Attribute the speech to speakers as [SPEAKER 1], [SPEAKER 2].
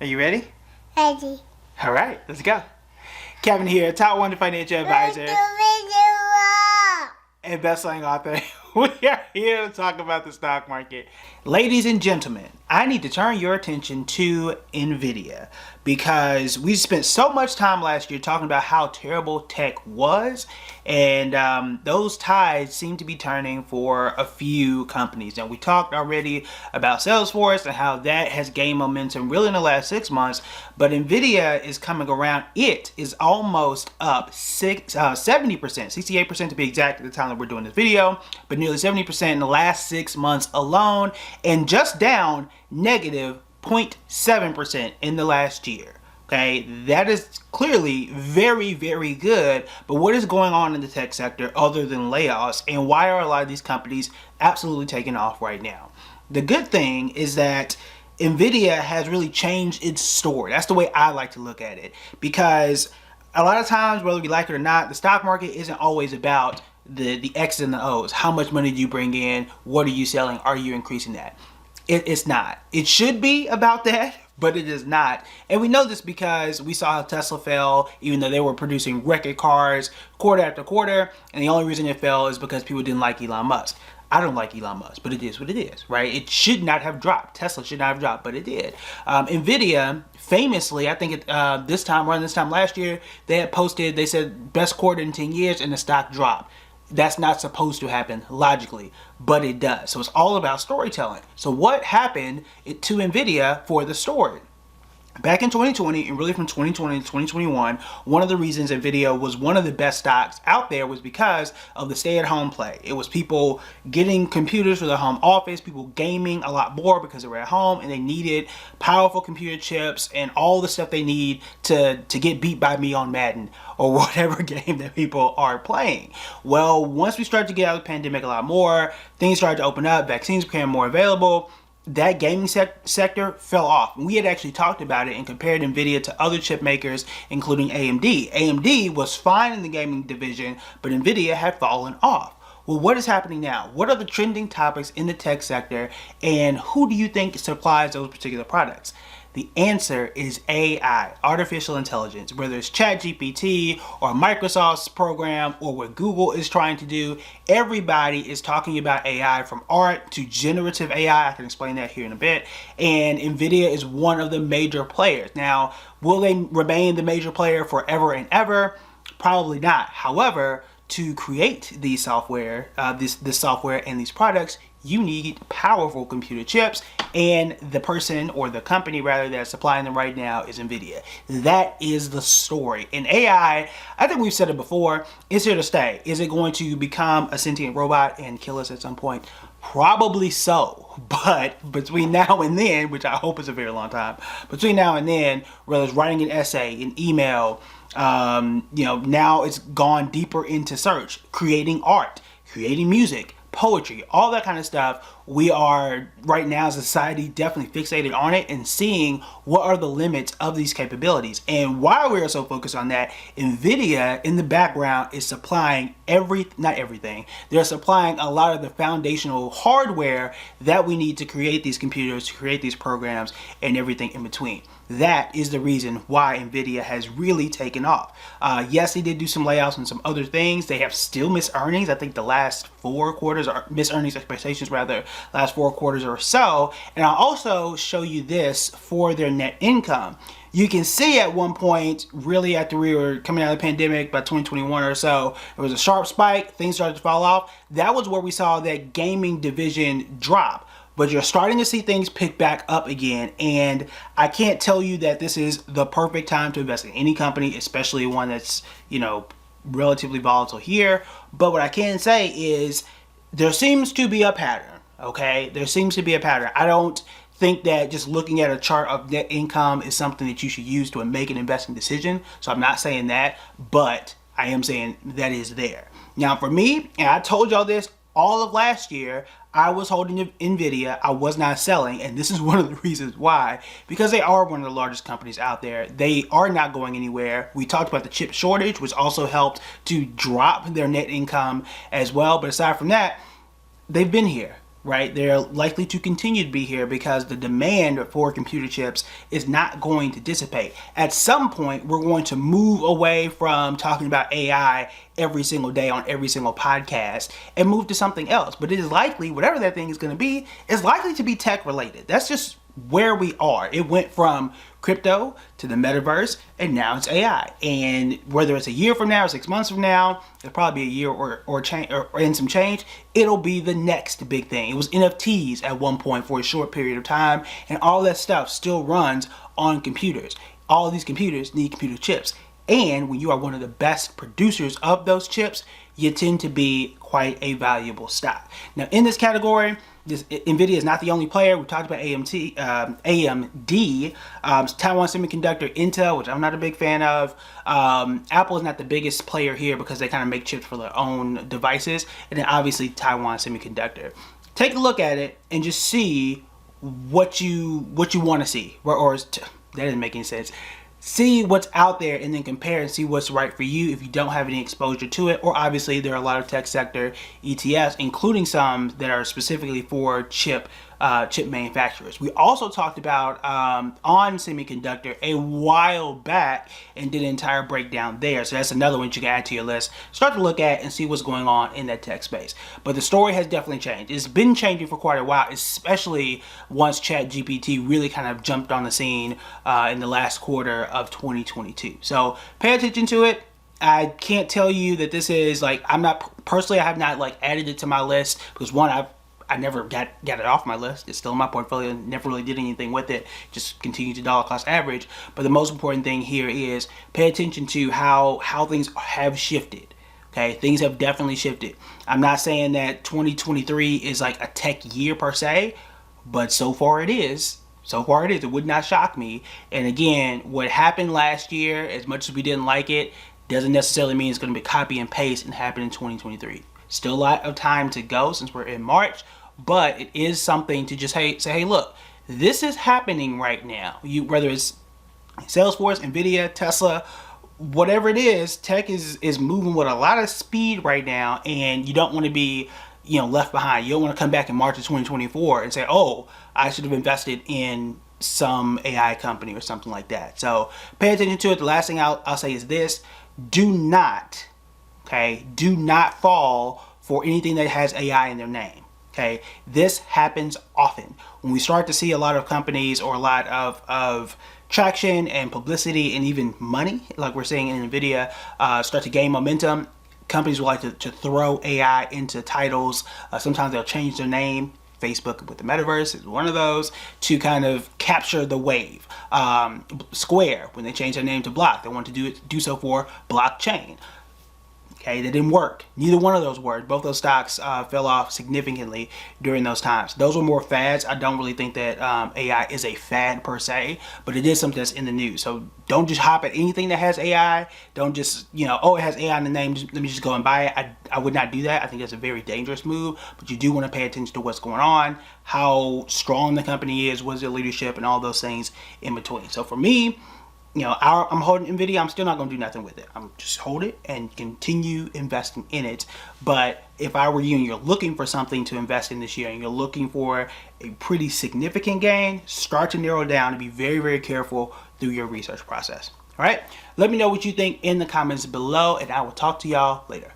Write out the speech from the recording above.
[SPEAKER 1] Are you ready?
[SPEAKER 2] Ready.
[SPEAKER 1] All right, let's go. Kevin here, top 1 financial advisor and best-selling author. We are here to talk about the stock market. Ladies and gentlemen, I need to turn your attention to Nvidia because we spent so much time last year talking about how terrible tech was, and those tides seem to be turning for a few companies. And we talked already about Salesforce and how that has gained momentum really in the last 6 months, but Nvidia is coming around. It is almost up 70%, 68% to be exact at the time that we're doing this video, but nearly 70% in the last 6 months alone, and just down negative 0.7% in the last year. Okay, that is clearly very, very good, but what is going on in the tech sector other than layoffs, and why are a lot of these companies absolutely taking off right now? The good thing is that Nvidia has really changed its story. That's the way I like to look at it, because a lot of times, whether we like it or not, the stock market isn't always about the X's and the O's. How much money do you bring in? What are you selling? Are you increasing that? It's not. It should be about that, but it is not. And we know this because we saw how Tesla fell, even though they were producing record cars quarter after quarter, and the only reason it fell is because people didn't like Elon Musk. I don't like Elon Musk, but it is what it is, right? It should not have dropped. Tesla should not have dropped, but it did. Nvidia, famously, I think around this time last year, they said best quarter in 10 years, and the stock dropped. That's not supposed to happen logically, but it does. So it's all about storytelling. So what happened to Nvidia for the story? Back in 2020, and really from 2020 to 2021, one of the reasons Nvidia was one of the best stocks out there was because of the stay-at-home play. It was people getting computers for their home office, people gaming a lot more because they were at home and they needed powerful computer chips and all the stuff they need to get beat by me on Madden or whatever game that people are playing. Well, once we started to get out of the pandemic a lot more, things started to open up, vaccines became more available, that gaming sector fell off. We had actually talked about it and compared Nvidia to other chip makers, including AMD. AMD was fine in the gaming division, but Nvidia had fallen off. Well, what is happening now? What are the trending topics in the tech sector, and who do you think supplies those particular products? The answer is AI, artificial intelligence. Whether it's ChatGPT or Microsoft's program or what Google is trying to do, everybody is talking about AI, from art to generative AI. I can explain that here in a bit. And Nvidia is one of the major players. Now, will they remain the major player forever and ever? Probably not. However, to create these software, this software and these products, you need powerful computer chips, and the person, or the company rather, that's supplying them right now is Nvidia. That is the story. And AI, I think we've said it before, it's here to stay. Is it going to become a sentient robot and kill us at some point? Probably so. But between now and then, which I hope is a very long time, between now and then, whether it's writing an essay, an email, now it's gone deeper into search, creating art, creating music, poetry, all that kind of stuff. We are right now as a society definitely fixated on it and seeing what are the limits of these capabilities. And while we are so focused on that, Nvidia in the background is supplying not everything, they're supplying a lot of the foundational hardware that we need to create these computers, to create these programs, and everything in between. That is the reason why Nvidia has really taken off. Yes, they did do some layoffs and some other things. They have still missed earnings. I think the last 4 quarters, or missed earnings expectations rather, last 4 quarters or so. And I'll also show you this for their net income. You can see at one point, really after we were coming out of the pandemic, by 2021 or so, there was a sharp spike, things started to fall off. That was where we saw that gaming division drop. But you're starting to see things pick back up again, and I can't tell you that this is the perfect time to invest in any company, especially one that's, relatively volatile here. But what I can say is there seems to be a pattern, okay? There seems to be a pattern. I don't think that just looking at a chart of net income is something that you should use to make an investing decision. So I'm not saying that, but I am saying that is there. Now for me, and I told y'all this all of last year, I was holding Nvidia, I was not selling, and this is one of the reasons why, because they are one of the largest companies out there. They are not going anywhere. We talked about the chip shortage, which also helped to drop their net income as well, but aside from that, they've been here. right? They're likely to continue to be here because the demand for computer chips is not going to dissipate. At some point, we're going to move away from talking about AI every single day on every single podcast and move to something else. But it is likely, whatever that thing is going to be, is likely to be tech related. That's just where we are. It went from crypto to the metaverse, and now it's AI. And whether it's a year from now or 6 months from now, it'll probably be a year or change or in some change, it'll be the next big thing. It was NFTs at one point for a short period of time, and all that stuff still runs on computers. All of these computers need computer chips. And when you are one of the best producers of those chips, you tend to be quite a valuable stock. Now, in this category, Nvidia is not the only player. We talked about AMD, Taiwan Semiconductor, Intel, which I'm not a big fan of. Apple is not the biggest player here because they kind of make chips for their own devices. And then obviously Taiwan Semiconductor. Take a look at it and just see what you want to see. That doesn't make any sense. See what's out there and then compare and see what's right for you if you don't have any exposure to it. Or obviously there are a lot of tech sector ETFs, including some that are specifically for chip manufacturers. We also talked about on semiconductor a while back and did an entire breakdown there. So that's another one you can add to your list. Start to look at and see what's going on in that tech space. But the story has definitely changed. It's been changing for quite a while, especially once ChatGPT really kind of jumped on the scene in the last quarter of 2022. So pay attention to it. I can't tell you that this is like, I have not like added it to my list because one, I never got it off my list. It's still in my portfolio. Never really did anything with it. Just continued to dollar cost average. But the most important thing here is pay attention to how things have shifted. Okay, things have definitely shifted. I'm not saying that 2023 is like a tech year per se, but so far it is. So far it is. It would not shock me. And again, what happened last year, as much as we didn't like it, doesn't necessarily mean it's going to be copy and paste and happen in 2023. Still a lot of time to go since we're in March, but it is something to just say, hey, look, this is happening right now. Whether it's Salesforce, Nvidia, Tesla, whatever it is, tech is moving with a lot of speed right now, and you don't want to be left behind. You don't want to come back in March of 2024 and say, oh, I should have invested in some AI company or something like that. So pay attention to it. The last thing I'll say is this: do not fall for anything that has AI in their name. Okay, this happens often. When we start to see a lot of companies or a lot of traction and publicity and even money, like we're seeing in Nvidia, start to gain momentum, companies will like to throw AI into titles. Sometimes they'll change their name. Facebook with the metaverse is one of those, to kind of capture the wave. Square, when they changed their name to Block, they want to do so for blockchain. Okay, that didn't work. Neither one of those worked. Both those stocks fell off significantly during those times. Those were more fads. I don't really think that AI is a fad per se, but it is something that's in the news. So don't just hop at anything that has AI. Don't just, oh, it has AI in the name, let me just go and buy it. I would not do that. I think that's a very dangerous move, but you do want to pay attention to what's going on, how strong the company is, what's their leadership, and all those things in between. So for me, I'm holding Nvidia. I'm still not going to do nothing with it. I'm just hold it and continue investing in it. But if I were you and you're looking for something to invest in this year and you're looking for a pretty significant gain, start to narrow down and be very, very careful through your research process. All right. Let me know what you think in the comments below, and I will talk to y'all later.